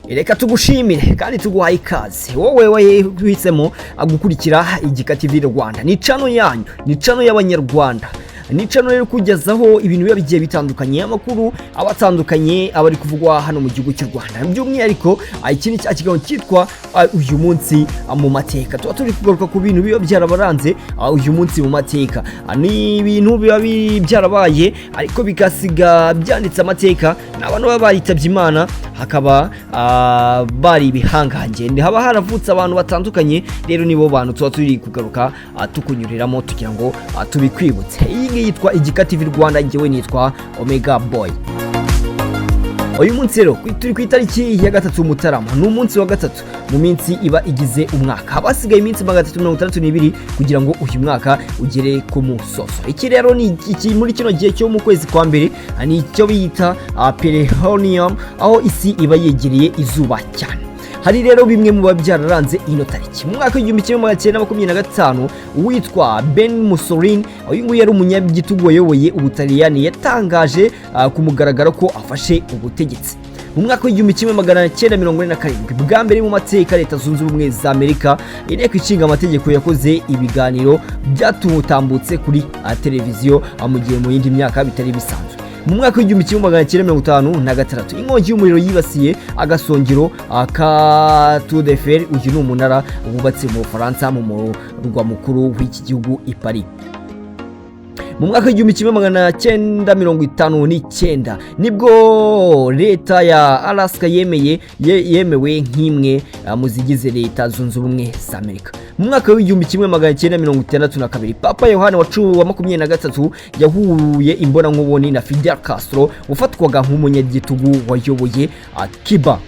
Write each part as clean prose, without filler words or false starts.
Reka tugushimire kandi tuguhaye ikaze wowe wahisemo gukurikira Igika TV Rwanda. Ni channel yanyu, ni channel y'abanyarwanda. Ni channel rero kugezaho ibintu biba bigiye bitandukanye, amakuru abatandukanye abari kuvugwa hano mu gihugu cy'u Rwanda. By'umwihariko ikindi cy'ikiganiro cyitwa uyu munsi mu mateka. Tuba turi kugaruka ku bintu biba byarabaranze uyu munsi mu mateka. Ni ibintu biba byarabaye ariko bigasiga byanditse amateka, n'abantu baba baritabye Imana, hakaba bari bihangange, haba haravutse abantu batandukanye. Rero nibo bantu tuba turi kugaruka tukunyuriramo tugira ngo tubikwibutse. Iyi yitwa Igika TV Rwanda, njyewe nitwa Omega Boy. Uyu munsi rero turi ku itariki ya 3 Mutarama, ni umunsi wa 3 mu minsi iba igize umwaka. Habasigaye iminsi 362 kugira ngo uyu mwaka ugere ku musozo. Iki rero ni iki muri kino gihe cyo mu kwezi kwa mbere, ni cyo bita perihonium, aho isi iba yegereye izuba cyane. Hari rero bimwe mu babyararanze ino tariki. Mu mwaka w'1925 witwa Mussolini, uyu nguyu yari umunyagitugu wayoboye Ubutaliyani, yatangaje ku mugaragaro ko afashe ubutegetsi. Mu mwaka w'1947 bwa mbere mu mateka Leta Zunze Ubumwe za Amerika, inteko ishinga amategeko yakoze ibiganiro byatutambutse kuri televiziyo mu gihe mu yindi myaka bitari bisanzwe. Mu mwaka w'1956 inkongi y'umuriro yibasiye agasongero ka Tour de Fer, uyu ni umunara wubatse mu Bufaransa mu murwa mukuru w'iki gihugu i Paris. Mu mwaka w'1959 nibwo leta ya Alaska yemewe nk'imwe mu zigize Leta Zunze Ubumwe za Amerika. Mu mwaka w'1962 Papa Yohani wa 23 yahuye imbona nkuboni na Fidel Castro, ufatwaga nk'umunyagitugu wayoboye Cuba.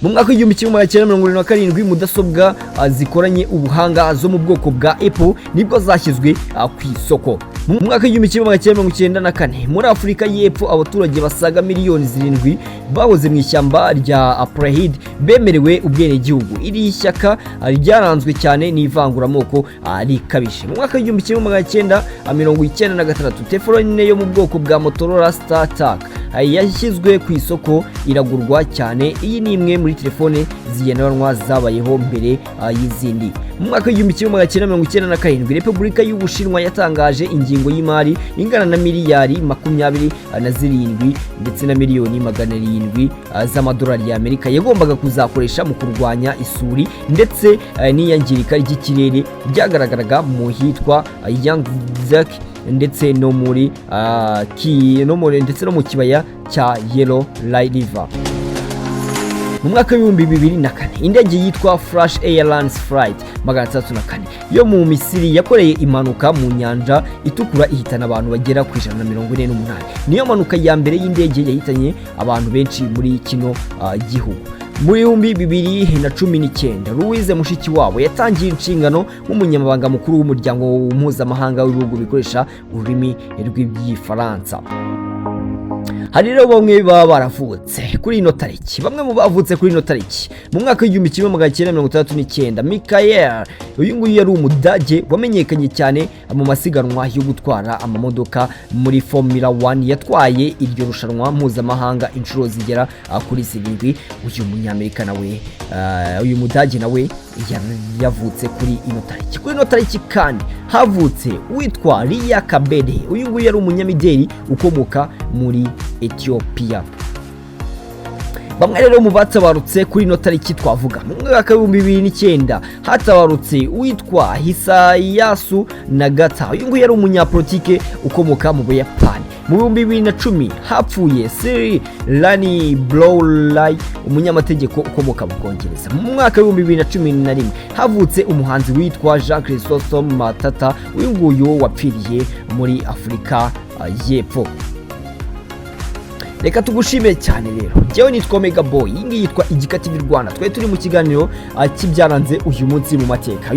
Mu mwaka w'1977 mudasobwa zikoranye ubuhanga zo mu bwoko bwa Apple nibwo zashyizwe ku isoko. Mu mwaka w'1994 muri Afurika y'Epfo abaturage basaga miliyoni 7 bahoze mu ishyamba rya Apartheid bemerewe ubwenegihugu. Iri shyaka ryaranzwe cyane n'ivanguramoko rikabije. Mu mwaka w'1996 telefone yo mu bwoko bwa Motorola StarTAC yashyizwe ku isoko iragurwa cyane. Iyi ni imwe muri telefone zigendanwa zabayeho mbere y'izindi. Mu mwaka w'1997 Repubulika y'Ubushinwa yatangaje ingingo y'imari ingana na miliyari 27 ndetse na miliyoni 700 z'amadolari y'Amerika yagombaga kuzakoresha mu kurwanya isuri ndetse n'iyangirika ry'ikirere byagaragaraga mu hitwa Yangtze ndetse no muri ndetse no mu kibaya cya Yellow River. Mu mwaka w'2004 indege yitwa Flash Airlines Flight 304 yo mu Misiri yakoreye impanuka mu nyanja itukura ihitana abantu bagera ku 148. Niyo mpanuka ya mbere y'indege yahitanye abantu benshi muri kino gihugu. Mu 2019 Louise Mushikiwabo yatangiye inshingano nk'umunyamabanga mukuru w'umuryango mpuzamahanga w'ibihugu bikoresha ururimi rw'igifaransa. Hari rero bamwe baba baravutse kuri ino tariki. Bamwe mu bavutse kuri ino tariki mu mwaka w'1969 Michael, uyu nguyu yari umudage wamenyekanye cyane mu masiganwa yo gutwara amamodoka muri Formula 1, yatwaye iryo rushanwa mpuzamahanga inshuro zigera kuri 7. Uyu munyamerika nawe uyu mudage nawe yavutse kuri ino tariki. Kuri ino tariki kandi havutse witwa Ria Kabede, uyu nguyu yari umunyamideli ukomoka muri Ethiopia. Bamwe rero mu batabarutse kuri ino tariki twavuga mu mwaka w'2009 hatabarutse witwa Hisayasu Nagata, uyu nguyu yari umunyapolitike ukomoka mu Buyapani. Mu 2010 hapfuye Sir Lani Blowley, umunyamategeko ukomoka mu Bwongereza. Mu mwaka w'2011 havutse umuhanzi witwa Jean Chrysostome Matata, uyu nguyu wapfiriye muri Afurika y'Epfo. Reka tugushime cyane rero. Njyewe nitwa Omega Boy, iyi ngiyi yitwa Igika TV Rwanda. Twe turi mu kiganiro cy'ibyaranze uyu munsi mu mateka.